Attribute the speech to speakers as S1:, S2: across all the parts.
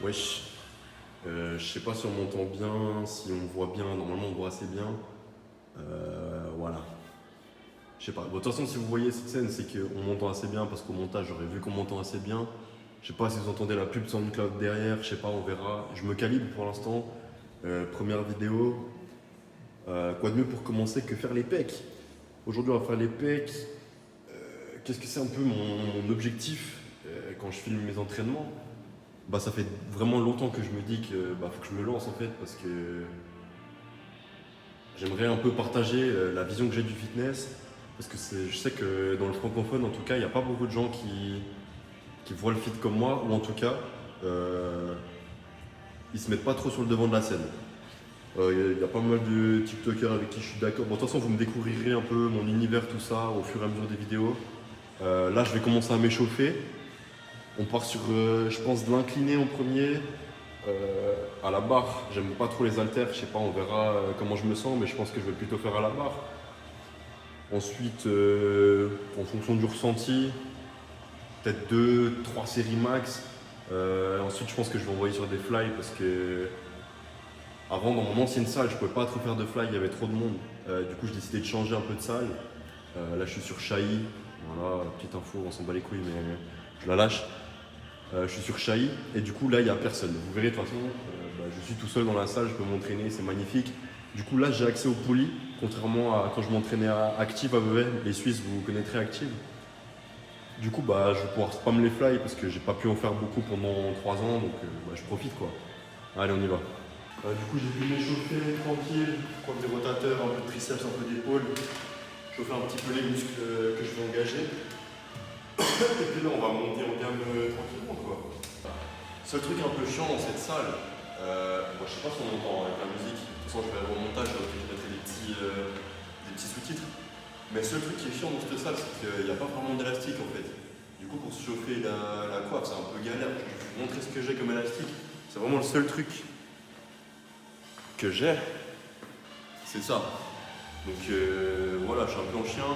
S1: Wesh, je sais pas si on m'entend bien, si on me voit bien, normalement on me voit assez bien. Voilà. Je sais pas. Bon, de toute façon, si vous voyez cette scène, c'est qu'on m'entend assez bien parce qu'au montage, j'aurais vu qu'on m'entend assez bien. Je sais pas si vous entendez la pub SoundCloud derrière, je sais pas, on verra. Je me calibre pour l'instant. Première vidéo. Quoi de mieux pour commencer que faire les pecs? Aujourd'hui, on va faire les pecs. Qu'est-ce que c'est un peu mon objectif quand je filme mes entraînements? Bah, ça fait vraiment longtemps que je me dis que faut que je me lance en fait parce que j'aimerais un peu partager la vision que j'ai du fitness parce que je sais que dans le francophone en tout cas il n'y a pas beaucoup de gens qui voient le fit comme moi ou en tout cas euh, ils se mettent pas trop sur le devant de la scène. Il y a pas mal de TikTokers avec qui je suis d'accord. Bon, de toute façon vous me découvrirez un peu mon univers tout ça au fur et à mesure des vidéos. Là je vais commencer à m'échauffer. On part sur je pense de l'incliné en premier. À la barre, j'aime pas trop les haltères, je sais pas, on verra comment je me sens, mais je pense que je vais plutôt faire à la barre. Ensuite, en fonction du ressenti, peut-être 2, 3 séries max. Ensuite, je pense que je vais envoyer sur des fly parce que avant, dans mon ancienne salle, je pouvais pas trop faire de fly, il y avait trop de monde. Du coup, j'ai décidé de changer un peu de salle. Là, je suis sur Chailly. Voilà, petite info, on s'en bat les couilles, mais je la lâche. Je suis sur Chailly et du coup là il n'y a personne. Vous verrez de toute façon, je suis tout seul dans la salle, je peux m'entraîner, c'est magnifique. Du coup là j'ai accès au poulies, contrairement à quand je m'entraînais à Active à Vevey, les Suisses vous connaîtrez Active. Du coup je vais pouvoir spam les fly parce que j'ai pas pu en faire beaucoup pendant 3 ans donc je profite quoi. Allez on y va. Du coup j'ai pu m'échauffer tranquille, prendre des rotateurs, un peu de triceps, un peu d'épaule, chauffer un petit peu les muscles que je vais engager. Et puis là, on va monter en gamme tranquillement, quoi. Seul truc un peu chiant dans cette salle, moi je sais pas si on entend avec la musique. De toute façon, je vais aller au montage, je mettrai des petits sous-titres. Mais le seul truc qui est chiant dans cette salle, c'est qu'il n'y a pas vraiment d'élastique en fait. Du coup, pour se chauffer la coiffe, c'est un peu galère. Je vais vous montrer ce que j'ai comme élastique. C'est vraiment le seul truc que j'ai, c'est ça. Donc voilà, je suis un peu en chien.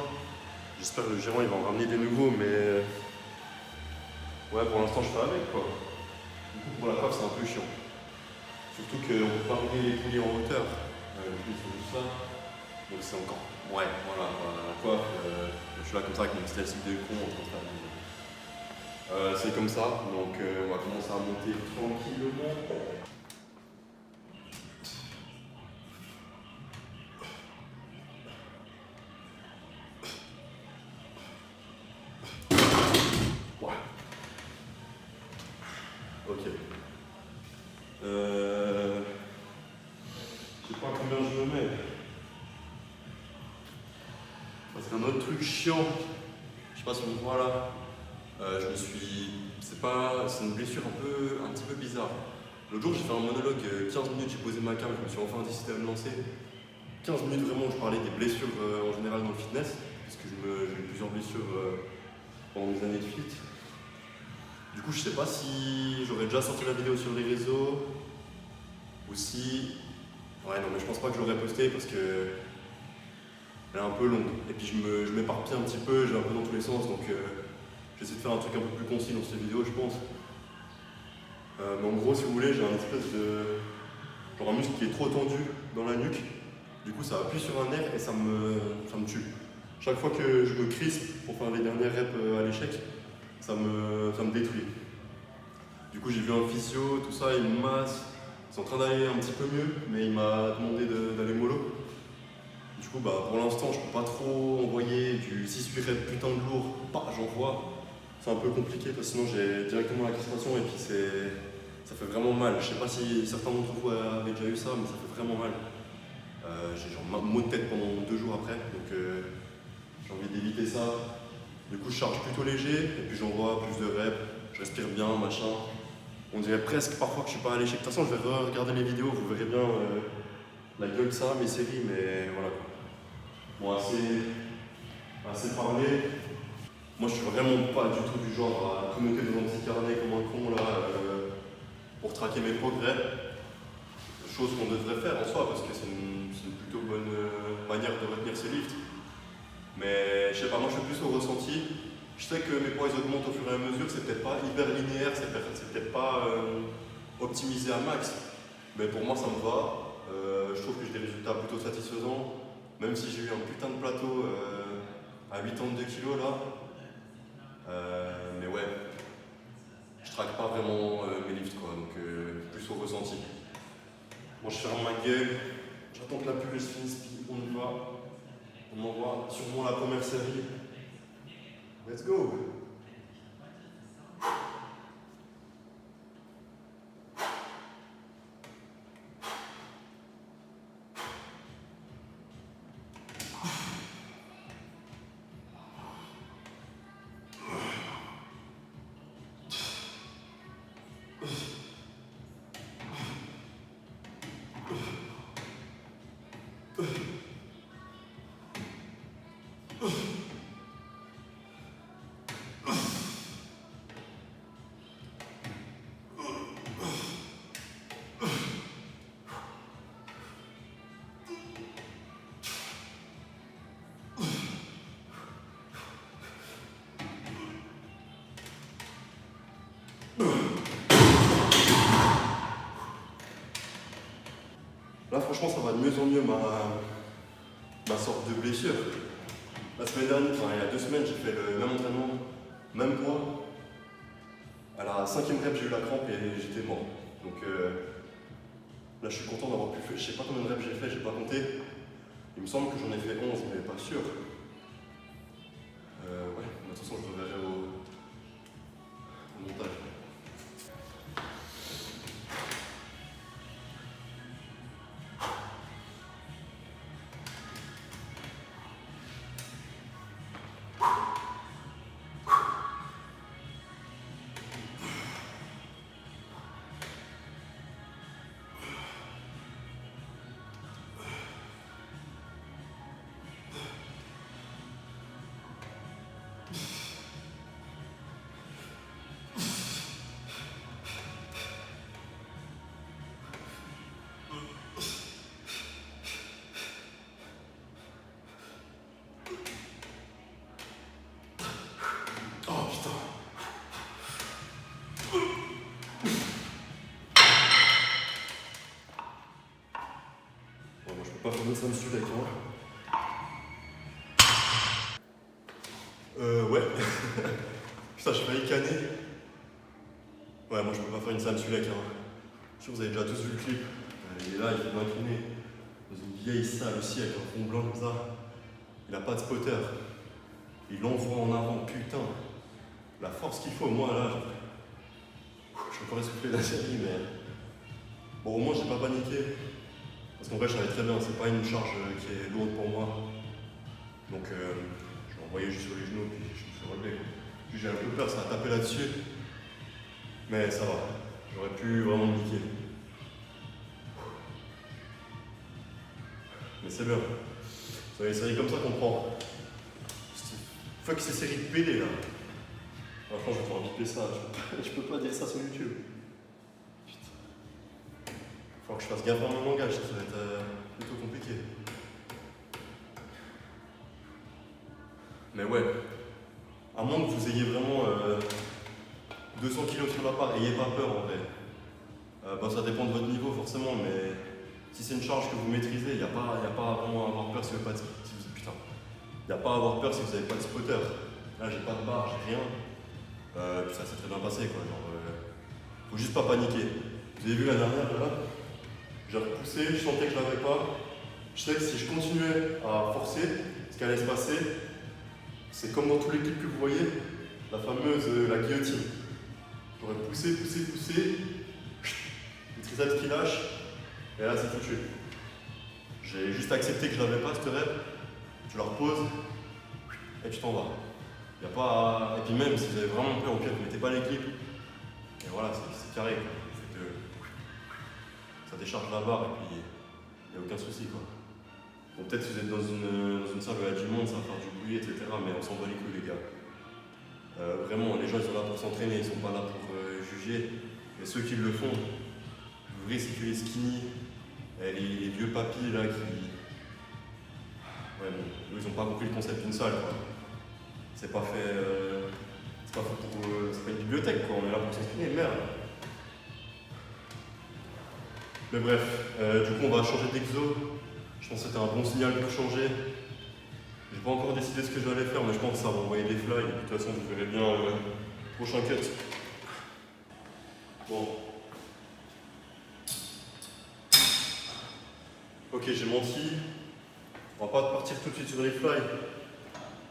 S1: J'espère que le gérant il va en ramener des nouveaux, mais ouais, pour l'instant je fais avec quoi. Du coup, pour la coiffe, c'est un peu chiant. Surtout qu'on ne peut pas ramener les poulies en hauteur. Donc il faut juste ça. Donc c'est encore. Ouais, voilà, la coiffe. Je suis là comme ça avec mon style de con en train de faire. C'est comme ça, donc on va commencer à monter tranquillement. Ouais. Ok. Je sais pas combien je me mets. Parce qu'un autre truc chiant, je sais pas si on me voit là, c'est une blessure un petit peu bizarre. L'autre jour j'ai fait un monologue, 15 minutes, j'ai posé ma cam, je me suis enfin décidé à me lancer. 15 minutes vraiment, je parlais des blessures en général dans le fitness, parce que j'ai eu plusieurs blessures pendant mes années de fit. Du coup je sais pas si j'aurais déjà sorti la vidéo sur les réseaux, ou si... Ouais non mais je pense pas que je l'aurais posté parce que elle est un peu longue. Et puis je m'éparpille un petit peu, je vais un peu dans tous les sens, donc j'essaie de faire un truc un peu plus concis dans cette vidéo, je pense. Mais en gros, si vous voulez, j'ai un espèce de... genre un muscle qui est trop tendu dans la nuque. Du coup, ça appuie sur un nerf et ça me tue. Chaque fois que je me crispe pour faire les dernières reps à l'échec, ça me détruit. Du coup, j'ai vu un physio, tout ça, il me masse. C'est en train d'aller un petit peu mieux, mais il m'a demandé d'aller mollo. Du coup, pour l'instant, je peux pas trop envoyer du 6-8 reps putain de lourd, j'envoie. C'est un peu compliqué parce que sinon j'ai directement la crispation et puis ça fait vraiment mal. Je sais pas si certains d'entre vous avaient déjà eu ça, mais ça fait vraiment mal. J'ai genre maux de tête pendant 2 jours après, donc j'ai envie d'éviter ça. Du coup, je charge plutôt léger et puis j'envoie plus de reps, je respire bien, machin. On dirait presque parfois que je suis pas à l'échec. De toute façon, je vais regarder les vidéos, vous verrez bien la gueule que ça a, mes séries, mais voilà. Bon, assez parlé. Moi, je suis vraiment pas du tout du genre à tout noter dans un petit carnet comme un con là pour traquer mes progrès. Chose qu'on devrait faire en soi parce que c'est une plutôt bonne manière de retenir ses lifts. Mais je sais pas, moi je suis plus au ressenti. Je sais que mes poids ils augmentent au fur et à mesure, c'est peut-être pas hyper linéaire, c'est peut-être pas optimiser à max. Mais pour moi, ça me va. Je trouve que j'ai des résultats plutôt satisfaisants. Même si j'ai eu un putain de plateau à 82 kg là. Mais ouais, je traque pas vraiment mes lifts quoi, donc plus au ressenti. Bon, je ferme ma gueule, j'attends que la pub se finisse, puis on y va. On envoie sûrement la première série. Let's go! Là, franchement, ça va de mieux en mieux ma sorte de blessure. La semaine dernière, enfin il y a 2 semaines, j'ai fait le même entraînement, même poids. À la 5e rep, j'ai eu la crampe et j'étais mort. Donc là, je suis content d'avoir pu faire. Je sais pas combien de reps j'ai fait, j'ai pas compté. Il me semble que j'en ai fait 11, mais pas sûr. Ouais, de toute façon, je reverrai au montage. Oh putain. Bon, moi je peux pas faire ça dessus avec moi. Ouais. Putain, j'ai failli canner. Ouais, moi je peux pas faire une salle sulek. Hein. Je suis sûr que vous avez déjà tous vu le clip. Il est là, il fait de l'incliné. Dans une vieille salle aussi avec un fond blanc comme ça. Il a pas de spotter. Il l'envoie en avant, putain. La force qu'il faut, moi là. Je suis encore essoufflé de la série, mais. Bon, au moins j'ai pas paniqué. Parce qu'en vrai, je savais très bien, c'est pas une charge qui est lourde pour moi. Donc, je l'ai envoyé juste sur les genoux, puis je me suis relevé. Puis j'ai un peu peur, ça a tapé là-dessus. Mais ça va, j'aurais pu vraiment me niquer. Mais c'est bien. C'est les séries comme ça qu'on prend. Fuck ces séries de PD là. Franchement, je vais pouvoir biper ça. Je peux pas dire ça sur YouTube. Putain. Faut que je fasse gaffe à mon langage, ça va être plutôt compliqué. Mais ouais, à moins que vous ayez vraiment 200 kg sur la barre, ayez pas peur en vrai. Bah, ça dépend de votre niveau forcément, mais si c'est une charge que vous maîtrisez, il n'y a pas vraiment à avoir peur si vous n'avez pas de putain. Il n'y a pas à avoir peur si vous n'avez pas de spotter. Là, j'ai pas de barre, j'ai rien. Puis ça s'est très bien passé quoi. Genre, faut juste pas paniquer. Vous avez vu la dernière là, j'ai repoussé, je sentais que je l'avais pas. Je sais que si je continuais à forcer, ce qui allait se passer, c'est comme dans tous les clips que vous voyez, la fameuse la guillotine. J'aurais poussé, le triceps qui lâche, et là c'est foutu. J'ai juste accepté que je l'avais pas cette rep, tu la reposes, et tu t'en vas. Y a pas à... Et puis même si vous avez vraiment peur, au pire vous mettez pas les clips, et voilà, c'est carré. Quoi. Ça décharge la barre et puis il n'y a aucun souci quoi. Bon, peut-être que vous êtes dans une salle où il y a du monde, ça va faire du bruit, etc. Mais on s'en bat les couilles les gars. Vraiment, les gens ils sont là pour s'entraîner, ils sont pas là pour juger. Et ceux qui le font, vous verrez c'est que les skinny, les vieux papis là qui... Ouais bon, eux ils ont pas compris le concept d'une salle quoi. C'est pas fait... c'est pas fait pour... c'est pas une bibliothèque quoi, on est là pour s'entraîner, merde. Mais bref, du coup on va changer d'exo. Je pense que c'était un bon signal pour changer. J'ai pas encore décidé ce que j'allais faire, mais je pense que ça va envoyer des fly. De toute façon, vous verrez bien prochain cut. Bon. Ok, j'ai menti. On va pas partir tout de suite sur les fly.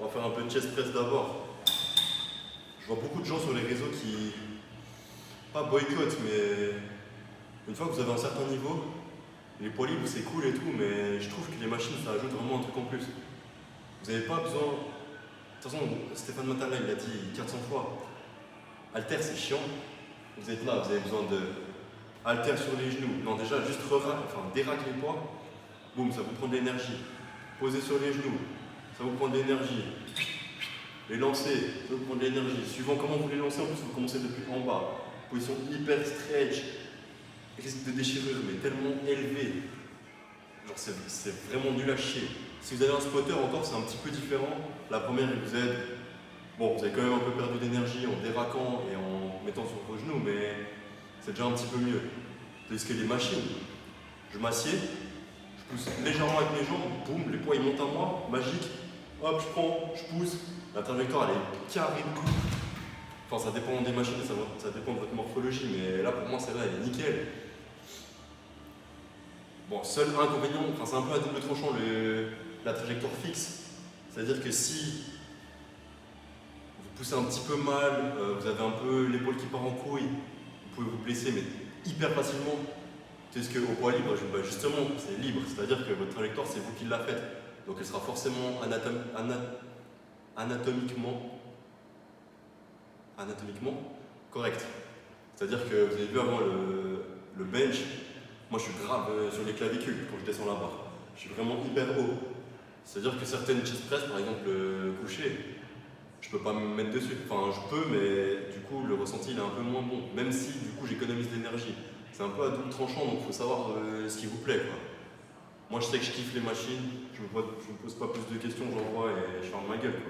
S1: On va faire un peu de chest press d'abord. Je vois beaucoup de gens sur les réseaux qui, pas boycottent, mais une fois que vous avez un certain niveau, les poids libres c'est cool et tout, mais je trouve que les machines ça ajoute vraiment un truc en plus. Vous n'avez pas besoin. De toute façon, Stéphane Matala il l'a dit 400 fois. Alter c'est chiant. Vous êtes là, vous avez besoin de alter sur les genoux. Non, déjà, juste déraque les poids. Boum, ça vous prend de l'énergie. Posez sur les genoux, ça vous prend de l'énergie. Les lancer, ça vous prend de l'énergie. Suivant comment vous les lancez, en plus, vous commencez depuis en bas. Position hyper stretch. Risque de déchirure, mais tellement élevé. Genre, c'est vraiment nul à chier. Si vous avez un spotter, encore, c'est un petit peu différent. La première, elle vous aide. Bon, vous avez quand même un peu perdu d'énergie en déraquant et en mettant sur vos genoux, mais c'est déjà un petit peu mieux. Tandis que les machines, je m'assieds, je pousse légèrement avec mes jambes, boum, les poids ils montent à moi, magique, hop, je prends, je pousse, la trajectoire elle est carrée de coupe. Enfin, ça dépend des machines, ça dépend de votre morphologie, mais là pour moi celle-là elle est nickel. Bon, seul inconvénient, enfin c'est un peu à double tranchant la trajectoire fixe, c'est-à-dire que si vous poussez un petit peu mal, vous avez un peu l'épaule qui part en couille, vous pouvez vous blesser, mais hyper facilement. Tandis qu'au poids libre, justement, c'est libre, c'est-à-dire que votre trajectoire, c'est vous qui la faites. Donc elle sera forcément anatomiquement correcte. C'est-à-dire que vous avez vu avant le bench, moi je suis grave sur les clavicules quand je descends la barre. Je suis vraiment hyper haut. C'est-à-dire que certaines chest press, par exemple le coucher, je peux pas me mettre dessus. Enfin, je peux, mais du coup, le ressenti il est un peu moins bon. Même si, du coup, j'économise de l'énergie. C'est un peu à double tranchant, donc il faut savoir ce qui vous plaît, quoi. Moi, je sais que je kiffe les machines. Je me pose pas plus de questions, j'envoie et je ferme ma gueule,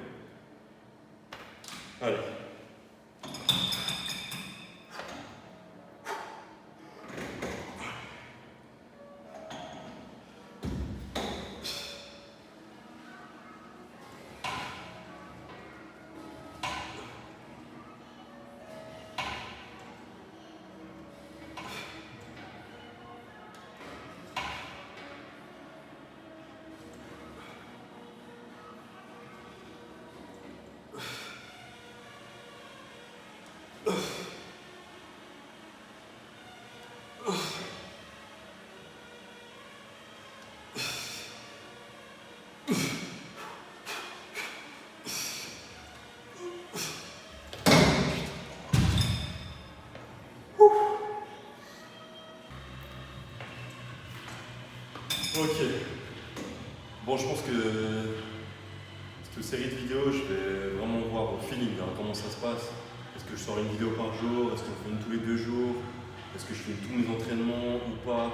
S1: quoi. Allez. Ok. Bon, je pense que cette série de vidéos, je vais vraiment voir au feeling, hein, comment ça se passe. Est-ce que je sors une vidéo par jour? Est-ce que je fais une tous les 2 jours? Est-ce que je fais tous mes entraînements ou pas?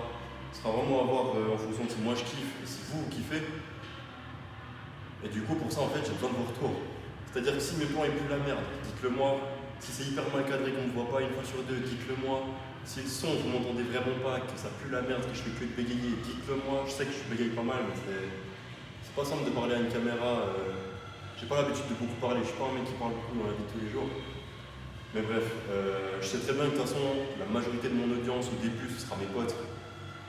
S1: Ce sera vraiment à voir en fonction de si moi je kiffe et si vous kiffez. Et du coup, pour ça, en fait, j'ai besoin de vos retours. C'est-à-dire que si mes plans ils puent la merde, dites-le moi. Si c'est hyper mal cadré, qu'on ne me voit pas une fois sur deux, dites-le moi. Si le son, vous m'entendez vraiment pas, que ça pue la merde, que je fais que de bégayer, dites-le moi. Je sais que je bégaye pas mal, mais c'est pas simple de parler à une caméra. J'ai pas l'habitude de beaucoup parler, je suis pas un mec qui parle beaucoup dans la vie de tous les jours. Mais bref, je sais très bien que de toute façon, la majorité de mon audience au début, ce sera mes potes.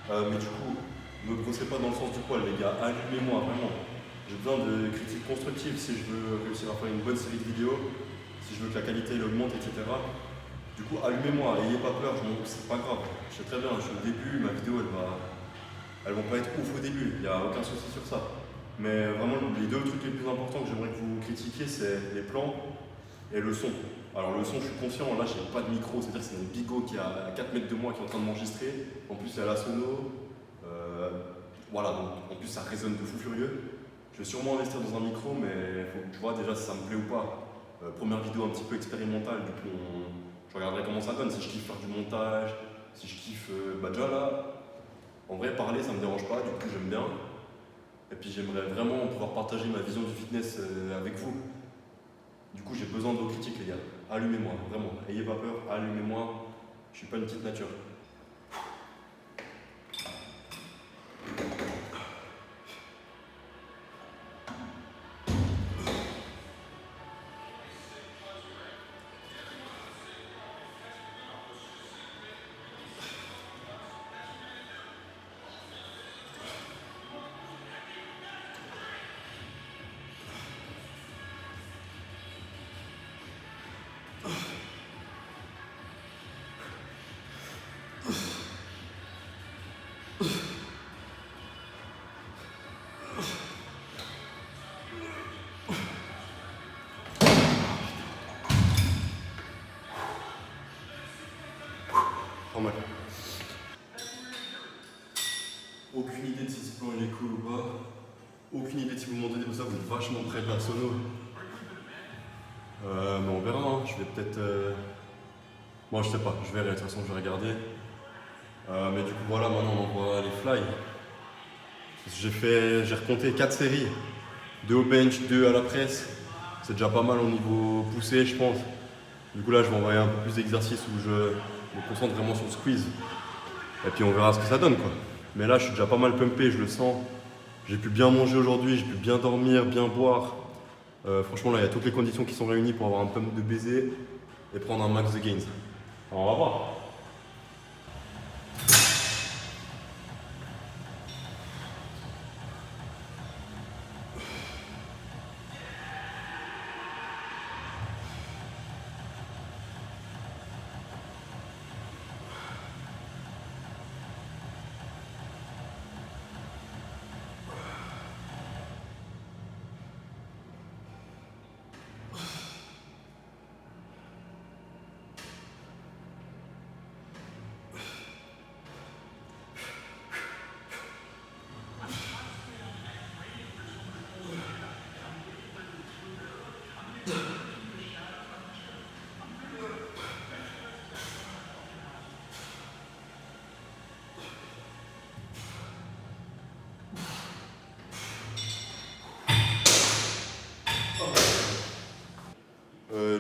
S1: Mais du coup, ne me brossez pas dans le sens du poil, les gars, allumez-moi vraiment. J'ai besoin de critiques constructives si je veux réussir à faire une bonne série de vidéos, si je veux que la qualité elle augmente, etc. Du coup, allumez-moi, ayez pas peur, c'est pas grave. Je sais très bien, je suis au début, ma vidéo elles vont pas être ouf au début, il n'y a aucun souci sur ça. Mais vraiment, les 2 trucs les plus importants que j'aimerais que vous critiquiez, c'est les plans et le son. Alors le son, je suis conscient, là j'ai pas de micro, c'est-à-dire que c'est un bigot qui est à 4 mètres de moi qui est en train de m'enregistrer. En plus, il y a la sono. Voilà, donc en plus ça résonne de fou furieux. Je vais sûrement investir dans un micro, mais faut que tu vois déjà si ça me plaît ou pas. Première vidéo un petit peu expérimentale, du coup je regarderai comment ça donne, si je kiffe faire du montage, si je kiffe. Déjà là, en vrai parler ça me dérange pas, du coup j'aime bien. Et puis j'aimerais vraiment pouvoir partager ma vision du fitness avec vous. Du coup j'ai besoin de vos critiques les gars. Allumez-moi, vraiment, ayez pas peur, allumez-moi. Je suis pas une petite nature. Pas mal. Aucune idée de si ce plan il est cool ou pas. Aucune idée de si vous m'entendez pour ça, vous êtes vachement près de la sono. Mais on verra, hein. Je vais peut-être. Bon, je sais pas, je verrai, de toute façon, je vais regarder. Mais du coup, voilà, maintenant on envoie les fly. J'ai recompté 4 séries. 2 au bench, 2 à la presse. C'est déjà pas mal au niveau poussé, je pense. Du coup, là, je vais envoyer un peu plus d'exercices où je me concentre vraiment sur le squeeze. Et puis on verra ce que ça donne, quoi. Mais là, je suis déjà pas mal pumpé, je le sens. J'ai pu bien manger aujourd'hui, j'ai pu bien dormir, bien boire. Franchement, là, il y a toutes les conditions qui sont réunies pour avoir un pump de baiser et prendre un max de gains. Alors, on va voir.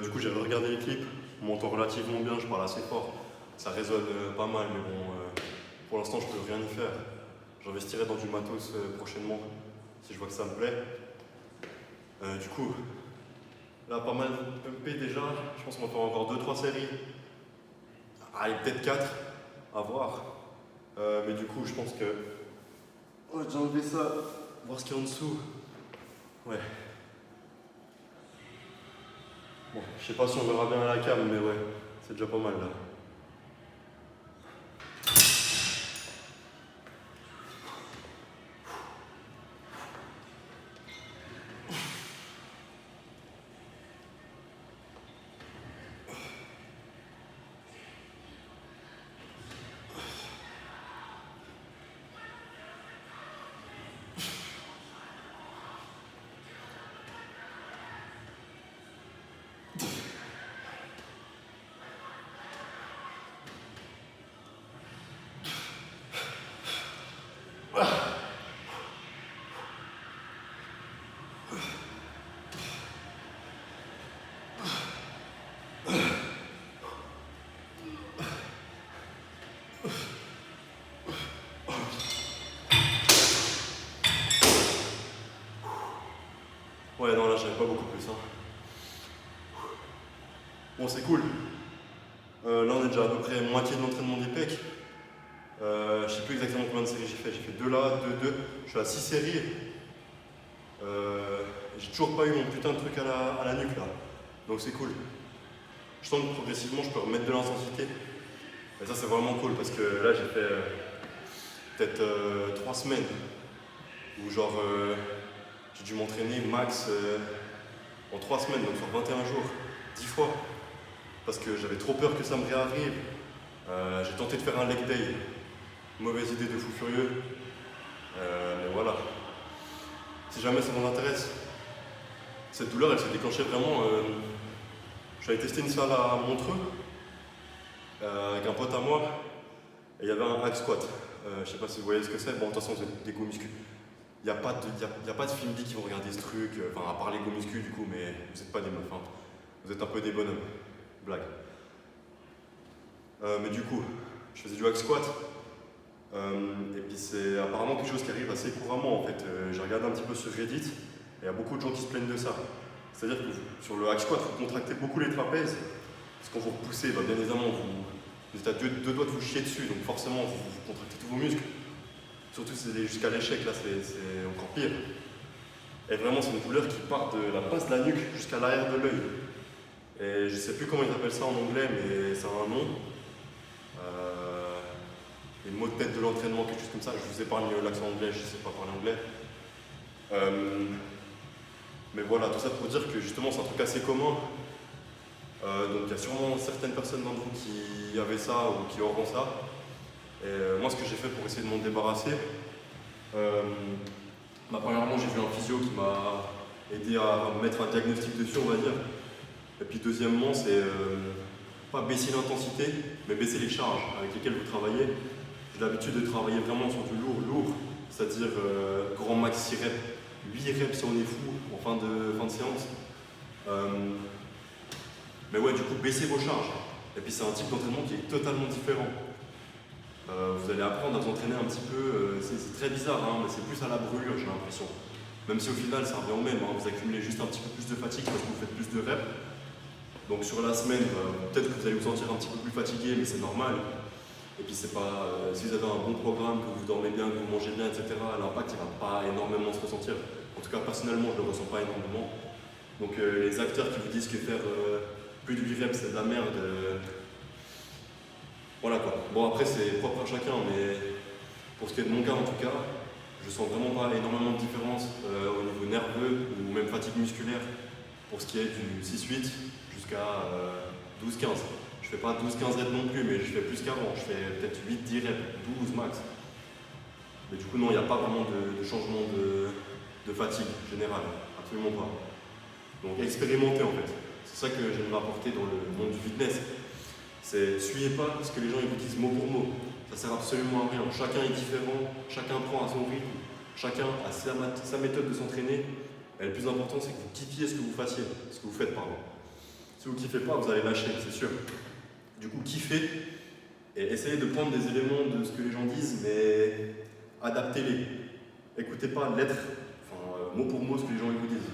S1: Du coup, j'avais regardé les clips, on m'entend relativement bien, je parle assez fort. Ça résonne pas mal, mais bon, pour l'instant, je peux rien y faire. J'investirai dans du matos prochainement, si je vois que ça me plaît. Du coup, là, pas mal pumpé déjà. Je pense qu'on va faire encore 2-3 séries. Allez, peut-être 4, à voir. Mais du coup, je pense que. On va déjà enlever ça, voir ce qu'il y a en dessous. Ouais. Bon, je sais pas si on verra bien à la cam, mais ouais, c'est déjà pas mal là. Ouais, non, là, j'avais pas beaucoup plus. Hein. Bon, c'est cool. Là, on est déjà à peu près moitié de l'entraînement des pecs. Je sais plus exactement combien de séries j'ai fait. J'ai fait 2 là, 2, 2. Je suis à 6 séries. J'ai toujours pas eu mon putain de truc à la nuque là. Donc c'est cool. Je sens que progressivement, je peux remettre de l'intensité. Et ça, c'est vraiment cool parce que là, j'ai fait peut-être 3 semaines où genre j'ai dû m'entraîner max en 3 semaines, donc sur 21 jours, 10 fois. Parce que j'avais trop peur que ça me réarrive. J'ai tenté de faire un leg day. Mauvaise idée de fou furieux. Mais voilà. Si jamais ça vous intéresse, cette douleur, elle s'est déclenchée vraiment. J'avais testé une salle à Montreux avec un pote à moi. Et il y avait un hack squat. Je sais pas si vous voyez ce que c'est. Bon, de toute façon, c'est des go muscu. Il n'y a pas de films qui vont regarder ce truc. Enfin, à part les go muscu, du coup, mais vous n'êtes pas des meufs. Hein. Vous êtes un peu des bonhommes. Blague. Mais du coup, je faisais du hack squat. Et puis c'est apparemment quelque chose qui arrive assez couramment en fait. J'ai regardé un petit peu sur Reddit et il y a beaucoup de gens qui se plaignent de ça. C'est-à-dire que sur le hack squat, vous contractez beaucoup les trapèzes. Parce que quand vous repoussez, bien évidemment, vous êtes à deux doigts de vous chier dessus, donc forcément vous contractez tous vos muscles. Surtout si c'est jusqu'à l'échec, là c'est encore pire. Et vraiment c'est une douleur qui part de la base de la nuque jusqu'à l'arrière de l'œil. Et je sais plus comment ils appellent ça en anglais, mais ça a un nom. Les mots de tête de l'entraînement, quelque chose comme ça. Je vous épargne l'accent anglais, je ne sais pas parler anglais. Mais voilà, tout ça pour dire que justement c'est un truc assez commun. Donc il y a sûrement certaines personnes d'entre vous qui avaient ça ou qui auront ça. Et moi, ce que j'ai fait pour essayer de m'en débarrasser, premièrement, j'ai vu un physio qui m'a aidé à mettre un diagnostic dessus, on va dire. Et puis deuxièmement, c'est pas baisser l'intensité, mais baisser les charges avec lesquelles vous travaillez. J'ai l'habitude de travailler vraiment sur du lourd, c'est-à-dire grand max 6 reps, 8 reps si on est fou en fin de séance. Mais ouais, du coup, baissez vos charges. Et puis c'est un type d'entraînement qui est totalement différent. Vous allez apprendre à vous entraîner un petit peu, c'est très bizarre, hein, mais c'est plus à la brûlure, j'ai l'impression. Même si au final, ça revient au même, hein, vous accumulez juste un petit peu plus de fatigue parce que vous faites plus de reps. Donc sur la semaine, peut-être que vous allez vous sentir un petit peu plus fatigué, mais c'est normal. Et puis c'est pas, si vous avez un bon programme, que vous dormez bien, que vous mangez bien, etc., l'impact il va pas énormément se ressentir. En tout cas, personnellement, je ne le ressens pas énormément. Donc les acteurs qui vous disent que faire plus de 8 reps c'est de la merde, voilà quoi. Bon après c'est propre à chacun, mais pour ce qui est de mon cas en tout cas, je sens vraiment pas énormément de différence au niveau nerveux ou même fatigue musculaire pour ce qui est du 6-8 jusqu'à 12-15. Je fais pas 12-15 reps non plus, mais je fais plus qu'avant. Je fais peut-être 8-10 reps, 12 max. Mais du coup non, il n'y a pas vraiment de changement de fatigue générale, absolument pas. Donc expérimentez en fait. C'est ça que j'aimerais apporter dans le monde du fitness. C'est suivez pas ce que les gens ils vous disent mot pour mot. Ça sert absolument à rien. Chacun est différent, chacun prend à son rythme, chacun a sa méthode de s'entraîner. Et le plus important, c'est que vous kiffiez ce que vous faites, pardon. Si vous kiffez pas, vous allez lâcher, c'est sûr. Du coup, kiffez et essayez de prendre des éléments de ce que les gens disent, mais adaptez-les. Écoutez pas lettre, mot pour mot ce que les gens ils vous disent.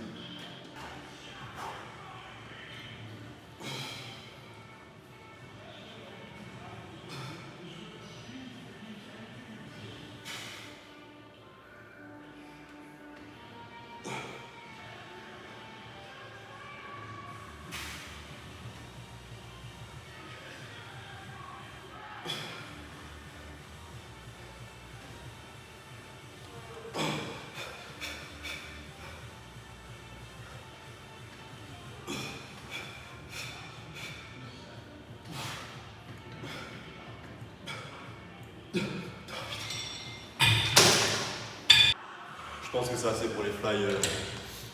S1: Je pense que c'est assez pour les fly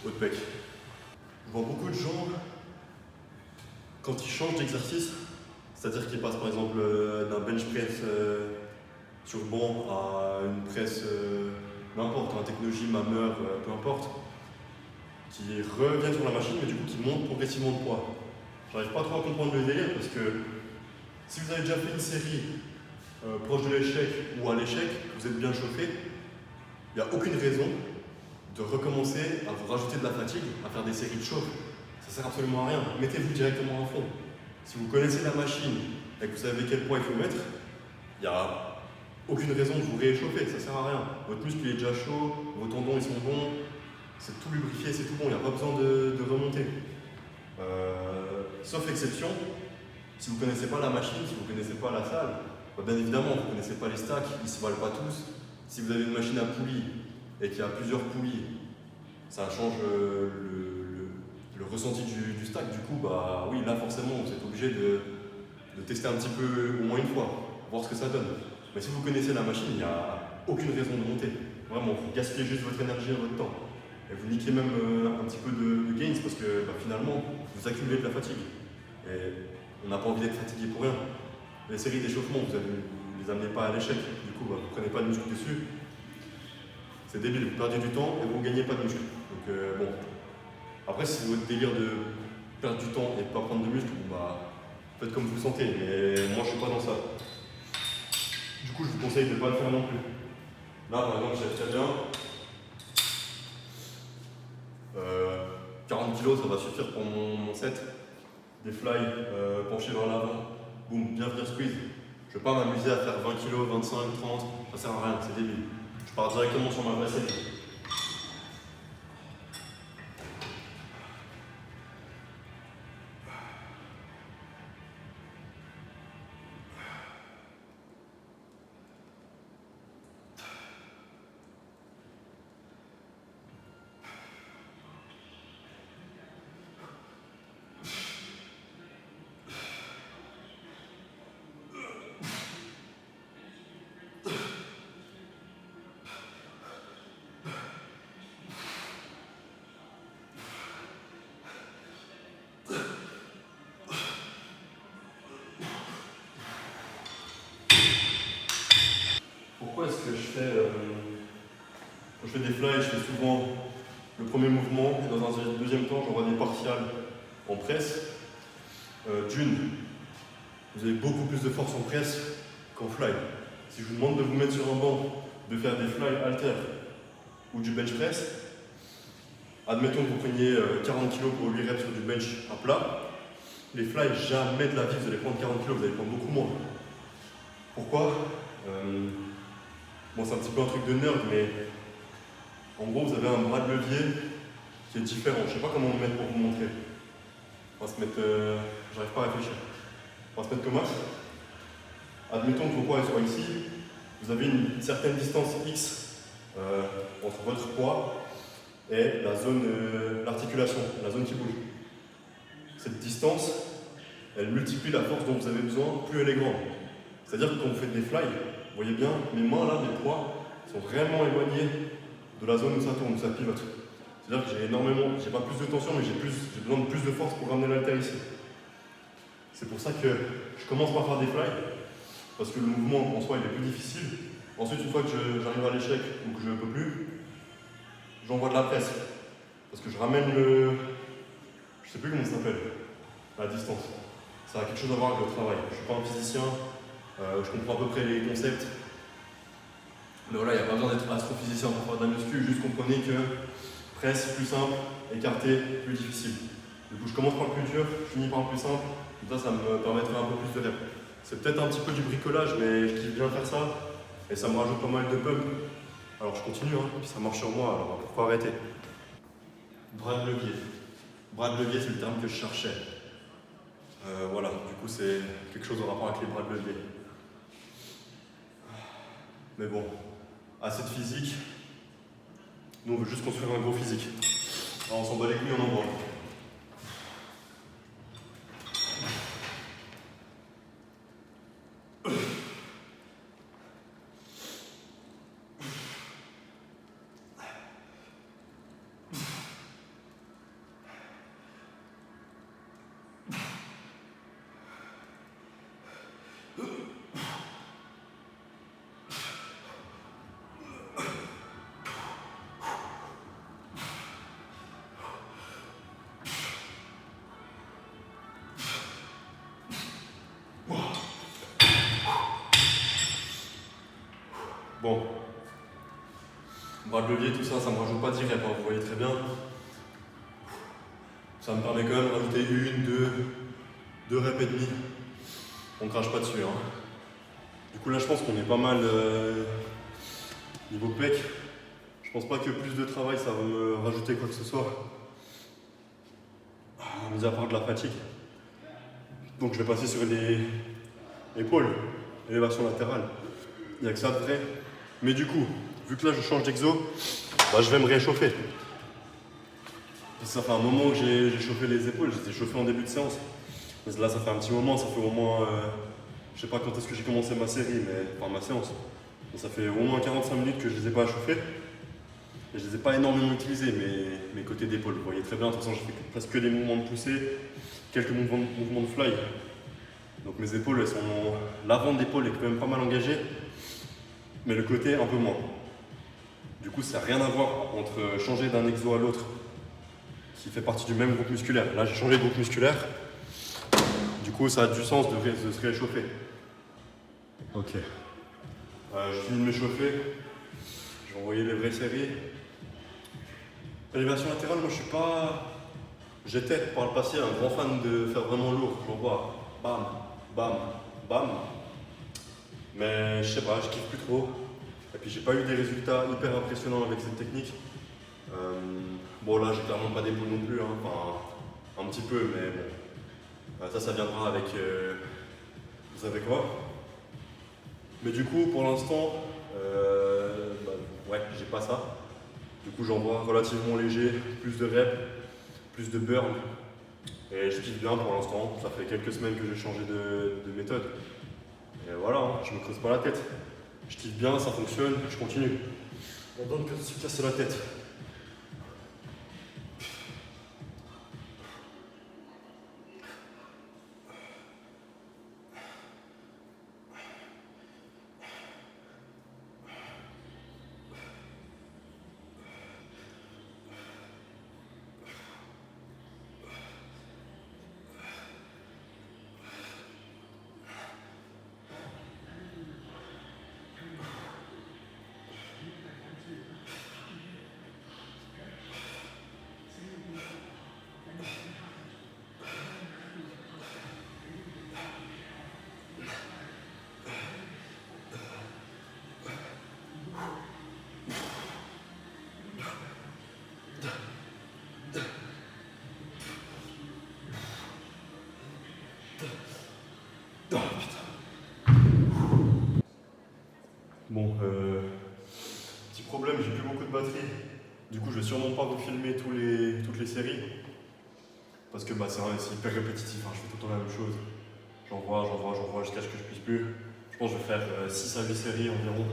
S1: haut de pec. Je vois beaucoup de gens, quand ils changent d'exercice, c'est-à-dire qu'ils passent par exemple d'un bench press sur banc à une presse n'importe, un technologie, hammer, peu importe, qui reviennent sur la machine mais du coup qui montent progressivement de poids. J'arrive pas trop à comprendre le délire parce que si vous avez déjà fait une série proche de l'échec ou à l'échec, vous êtes bien chauffé, il n'y a aucune raison de recommencer à vous rajouter de la fatigue, à faire des séries de chauffe. Ça sert absolument à rien. Mettez-vous directement à fond. Si vous connaissez la machine et que vous savez quel poids il faut mettre, il n'y a aucune raison de vous rééchauffer, ça sert à rien. Votre muscle il est déjà chaud, vos tendons ils sont bons, c'est tout lubrifié, c'est tout bon, il n'y a pas besoin de remonter. Sauf exception, si vous ne connaissez pas la machine, si vous ne connaissez pas la salle, bien évidemment vous ne connaissez pas les stacks, ils ne se valent pas tous. Si vous avez une machine à poulies et qu'il y a plusieurs poulies, ça change le ressenti du stack. Du coup, oui, là forcément, vous êtes obligé de tester un petit peu au moins une fois, voir ce que ça donne. Mais si vous connaissez la machine, il n'y a aucune raison de monter. Vraiment, vous gaspillez juste votre énergie et votre temps. Et vous niquez même un petit peu de gains parce que finalement, vous accumulez de la fatigue. Et on n'a pas envie d'être fatigué pour rien. Les séries d'échauffement, vous ne les amenez pas à l'échec. Du coup, vous ne prenez pas de muscle dessus. C'est débile, vous perdez du temps et vous ne gagnez pas de muscle. Donc bon. Après, si c'est votre délire de perdre du temps et de ne pas prendre de muscle, faites comme vous le sentez. Mais moi, je ne suis pas dans ça. Du coup, je vous conseille de ne pas le faire non plus. Là, par exemple, j'ai très bien. 40 kg, ça va suffire pour mon set. Des fly penchés vers l'avant. Boum, bien venir squeeze. Je ne vais pas m'amuser à faire 20 kg, 25, 30. Ça sert à rien, c'est débile. Je pars directement sur ma vraie série. pourquoi est-ce que quand je fais des fly, je fais souvent le premier mouvement et dans un deuxième temps, j'envoie des partials en presse. D'une, vous avez beaucoup plus de force en presse qu'en fly. Si je vous demande de vous mettre sur un banc, de faire des fly halter ou du bench press, admettons que vous preniez 40 kg pour 8 reps sur du bench à plat, les fly, jamais de la vie, vous allez prendre 40 kg, vous allez prendre beaucoup moins. Pourquoi Bon, c'est un petit peu un truc de nerd, mais en gros, vous avez un bras de levier qui est différent. Je ne sais pas comment on le mettre pour vous montrer. On va se mettre. J'arrive pas à réfléchir. On va se mettre comme ça. Admettons que vos poids soient ici. Vous avez une certaine distance X entre votre poids et la zone, l'articulation, la zone qui bouge. Cette distance, elle multiplie la force dont vous avez besoin, plus elle est grande. C'est-à-dire que quand vous faites des fly, vous voyez bien, mes mains là, mes poids, sont vraiment éloignés de la zone où ça tourne, où ça pivote. C'est-à-dire que j'ai pas plus de tension, mais j'ai besoin de plus de force pour ramener l'haltère ici. C'est pour ça que je commence par faire des fly, parce que le mouvement en soi il est plus difficile. Ensuite, une fois que j'arrive à l'échec ou que je ne peux plus, j'envoie de la presse. Parce que je ramène je sais plus comment ça s'appelle, la distance. Ça a quelque chose à voir avec le travail. Je ne suis pas un physicien, je comprends à peu près les concepts. Mais voilà, il n'y a pas besoin d'être astrophysicien pour faire de la muscu, juste comprenez que presse plus simple, écarté plus difficile. Du coup, je commence par le plus dur, je finis par le plus simple, comme ça me permettra un peu plus de reps. C'est peut-être un petit peu du bricolage, mais je kiffe bien faire ça, et ça me rajoute pas mal de pump. Alors je continue, hein, puis ça marche sur moi, alors pourquoi arrêter? Bras de levier. Bras de levier, c'est le terme que je cherchais. Voilà, du coup, c'est quelque chose en rapport avec les bras de levier. Mais bon, assez de physique. Nous, on veut juste construire un gros physique. Alors, on s'en bat les couilles, on envoie. Bon, bras de levier, tout ça, ça me rajoute pas 10 reps, hein, vous voyez très bien. Ça me permet quand même de rajouter une, deux reps et demi. On crache pas dessus. Hein. Du coup là, je pense qu'on est pas mal niveau pec. Je pense pas que plus de travail, ça va me rajouter quoi que ce soit. Mis à part de la fatigue. Donc je vais passer sur les épaules, élévation latérale. Il n'y a que ça de vrai. Mais du coup, vu que là je change d'exo, bah, je vais me réchauffer. Ça fait un moment que j'ai chauffé les épaules, j'étais chauffé en début de séance. Mais là ça fait un petit moment, ça fait au moins, je sais pas quand est-ce que j'ai commencé ma série, enfin ma séance. Mais ça fait au moins 45 minutes que je les ai pas chauffés. Et je les ai pas énormément utilisés, mes côtés d'épaule. Vous voyez très bien, de toute façon je fais presque que des mouvements de poussée, quelques mouvements de fly. Donc mes épaules, elles sont. L'avant d'épaule est quand même pas mal engagé, mais le côté un peu moins. Du coup, ça n'a rien à voir entre changer d'un exo à l'autre, qui fait partie du même groupe musculaire. Là, j'ai changé de groupe musculaire. Du coup, ça a du sens de se réchauffer. Ok. Je finis de m'échauffer. Je vais envoyer les vraies séries. Élévation latérale, moi je suis pas. J'étais par le passé un grand fan de faire vraiment lourd. J'envoie bam, bam, bam. Mais je sais pas, je kiffe plus trop. Et puis j'ai pas eu des résultats hyper impressionnants avec cette technique. Bon là j'ai clairement pas d'épaule non plus, hein. Enfin un petit peu, mais bon. Ça viendra avec vous savez quoi. Mais du coup pour l'instant, ouais j'ai pas ça. Du coup j'envoie relativement léger, plus de reps, plus de burn. Et je kiffe bien pour l'instant, ça fait quelques semaines que j'ai changé de méthode. Et voilà, hein, je me creuse pas la tête. Je kiffe bien, ça fonctionne, je continue. On donne que de se casser la tête. Bon, petit problème, j'ai plus beaucoup de batterie. Du coup, je vais sûrement pas vous filmer toutes les séries. Parce que c'est hyper répétitif, hein, je fais tout le temps la même chose. J'envoie jusqu'à ce que je puisse plus. Je pense que je vais faire 6 à 8 séries environ.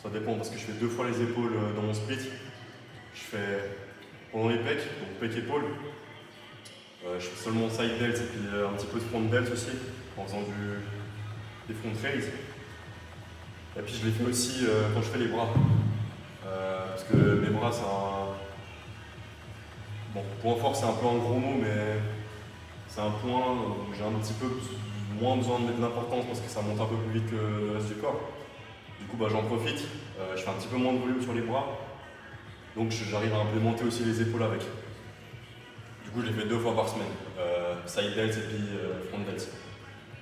S1: Ça dépend parce que je fais 2 fois les épaules dans mon split. Je fais pendant les pecs, donc pec épaule. Je fais seulement side delts et puis un petit peu de front delts aussi, en faisant des front raise. Et puis je les fais aussi quand je fais les bras. Parce que mes bras, c'est un. Bon, point fort, c'est un peu un gros mot, mais c'est un point où j'ai un petit peu moins besoin de mettre de l'importance parce que ça monte un peu plus vite que le reste du corps. Du coup, j'en profite. Je fais un petit peu moins de volume sur les bras. Donc j'arrive à implémenter aussi les épaules avec. Du coup, je les fais 2 fois par semaine. Side delts et puis front delts.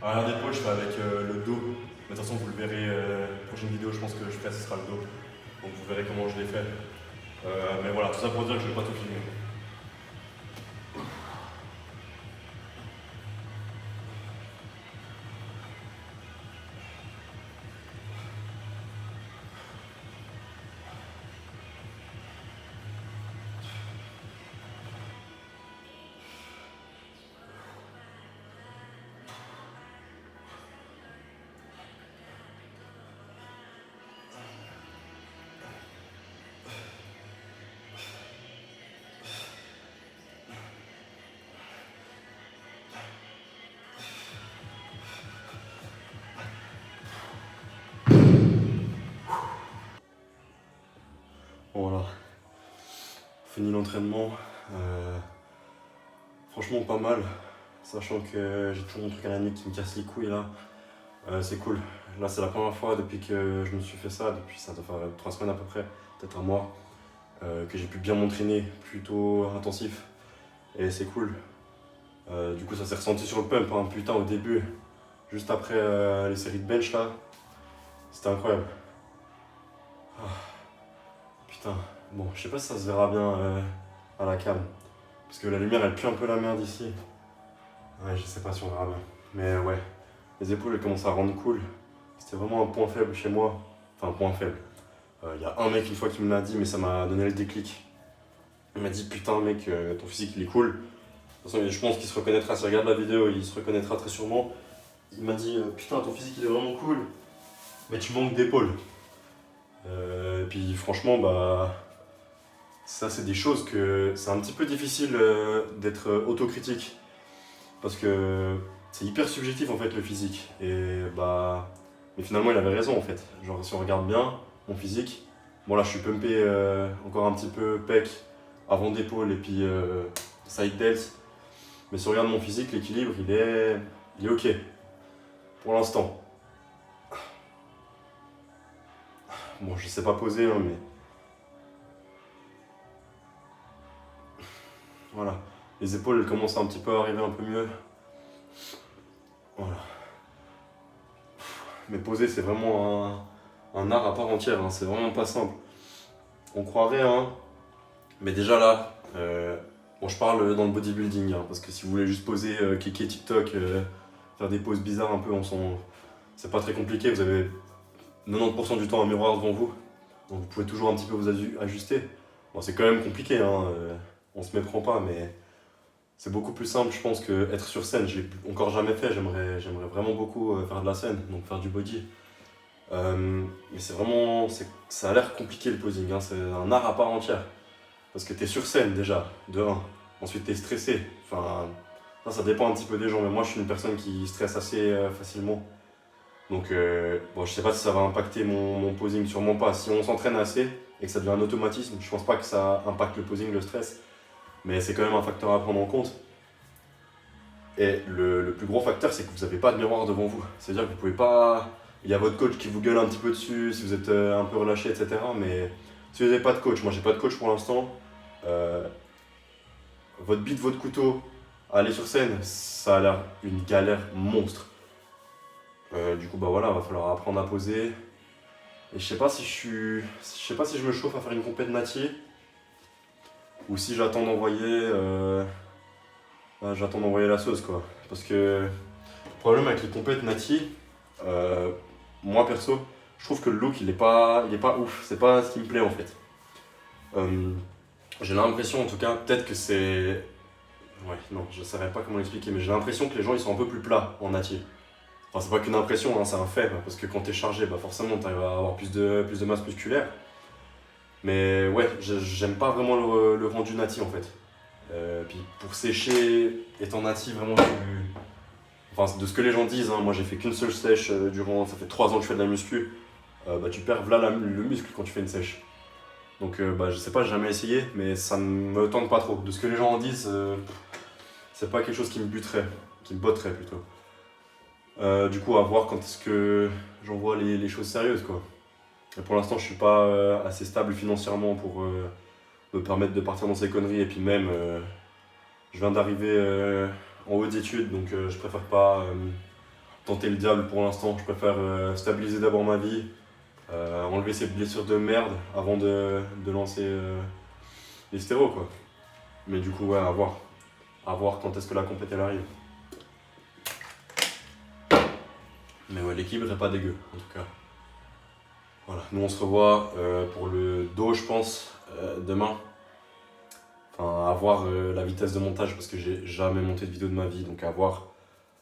S1: Arrière d'épaule, je fais avec le dos. Mais de toute façon, vous le verrez, prochaine vidéo, je pense que je ferai, ce sera le dos. Donc vous verrez comment je l'ai fait. Mais voilà, tout ça pour dire que je ne vais pas tout filmer. Voilà, fini l'entraînement. Franchement, pas mal. Sachant que j'ai toujours mon truc à la nuque qui me casse les couilles là. C'est cool. Là, c'est la première fois depuis que je me suis fait ça, depuis ça doit faire 3 semaines à peu près, peut-être un mois, que j'ai pu bien m'entraîner, plutôt intensif. Et c'est cool. Du coup, ça s'est ressenti sur le pump, hein. Putain, au début, juste après les séries de bench là, c'était incroyable. Ah, putain, bon, je sais pas si ça se verra bien à la cam, parce que la lumière elle pue un peu la merde ici. Ouais, je sais pas si on verra bien. Mais ouais, les épaules elles commencent à rendre cool. C'était vraiment un point faible chez moi. Enfin, un point faible. Il y a un mec une fois qui me l'a dit, mais ça m'a donné le déclic. Il m'a dit putain mec, ton physique il est cool. De toute façon, je pense qu'il se reconnaîtra, s'il regarde la vidéo, il se reconnaîtra très sûrement. Il m'a dit putain ton physique il est vraiment cool, mais tu manques d'épaules. Et puis franchement bah ça c'est des choses que c'est un petit peu difficile d'être autocritique. Parce que c'est hyper subjectif en fait le physique. Et bah. Mais finalement il avait raison en fait. Genre si on regarde bien mon physique, bon là je suis pumpé encore un petit peu pec, avant d'épaule et puis side delts. Mais si on regarde mon physique, l'équilibre il est ok. Pour l'instant. Bon je sais pas poser hein, mais. Voilà. Les épaules elles commencent un petit peu à arriver un peu mieux. Voilà. Mais poser c'est vraiment un art à part entière, hein. C'est vraiment pas simple. On croirait, hein. Mais déjà là, bon je parle dans le bodybuilding, hein, parce que si vous voulez juste poser, cliquer TikTok, faire des poses bizarres un peu, c'est pas très compliqué, vous avez 90% du temps un miroir devant vous, donc vous pouvez toujours un petit peu vous ajuster. Bon c'est quand même compliqué, hein, on se méprend pas, mais c'est beaucoup plus simple je pense que être sur scène, je l'ai encore jamais fait, j'aimerais vraiment beaucoup faire de la scène, donc faire du body. Mais c'est vraiment, ça a l'air compliqué le posing, hein, c'est un art à part entière. Parce que t'es sur scène déjà, de 1. Ensuite t'es stressé. Enfin, ça dépend un petit peu des gens, mais moi je suis une personne qui stresse assez facilement. Donc bon, je sais pas si ça va impacter mon posing, sûrement pas. Si on s'entraîne assez et que ça devient un automatisme, je pense pas que ça impacte le posing, le stress. Mais c'est quand même un facteur à prendre en compte. Et le plus gros facteur, c'est que vous n'avez pas de miroir devant vous. C'est-à-dire que vous pouvez pas. Il y a votre coach qui vous gueule un petit peu dessus si vous êtes un peu relâché, etc. Mais si vous n'avez pas de coach, moi j'ai pas de coach pour l'instant, votre bite, votre couteau, aller sur scène, ça a l'air une galère monstre. Du coup, bah voilà, va falloir apprendre à poser. Et je sais pas si je sais pas si je me chauffe à faire une compète nati ou si j'attends d'envoyer la sauce quoi. Parce que le problème avec les compètes nati, moi perso, je trouve que le look il est pas ouf, c'est pas ce qui me plaît en fait. J'ai l'impression en tout cas, peut-être que c'est... Ouais, non, je saurais pas comment l'expliquer, mais j'ai l'impression que les gens ils sont un peu plus plats en natier. Enfin, c'est pas qu'une impression, hein, c'est un fait, parce que quand t'es chargé, bah forcément t'arrives à avoir plus de masse musculaire. Mais ouais, j'aime pas vraiment le rendu nati en fait. Puis pour sécher, étant nati, vraiment Enfin, de ce que les gens disent, hein, moi j'ai fait qu'une seule sèche durant. Ça fait 3 ans que je fais de la muscu. Bah, tu perds là le muscle quand tu fais une sèche. Donc bah, je sais pas, j'ai jamais essayé, mais ça me tente pas trop. De ce que les gens en disent, c'est pas quelque chose qui me buterait, qui me botterait plutôt. Du coup, à voir quand est-ce que j'envoie les choses sérieuses quoi. Et pour l'instant, je suis pas assez stable financièrement pour me permettre de partir dans ces conneries. Et puis même, je viens d'arriver en haute études, donc je préfère pas tenter le diable pour l'instant. Je préfère stabiliser d'abord ma vie, enlever ces blessures de merde avant de lancer les stéros quoi. Mais du coup, ouais, à voir. À voir quand est-ce que la compète elle arrive. Mais ouais, l'équilibre est pas dégueu en tout cas. Voilà, nous on se revoit pour le dos, je pense, demain. Enfin, à voir la vitesse de montage parce que j'ai jamais monté de vidéo de ma vie, donc à voir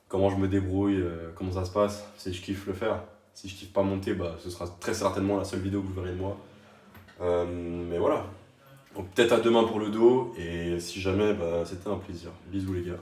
S1: comment je me débrouille, comment ça se passe, si je kiffe le faire. Si je kiffe pas monter, bah, ce sera très certainement la seule vidéo que vous verrez de moi. Mais voilà, donc peut-être à demain pour le dos, et si jamais, bah, c'était un plaisir. Bisous les gars.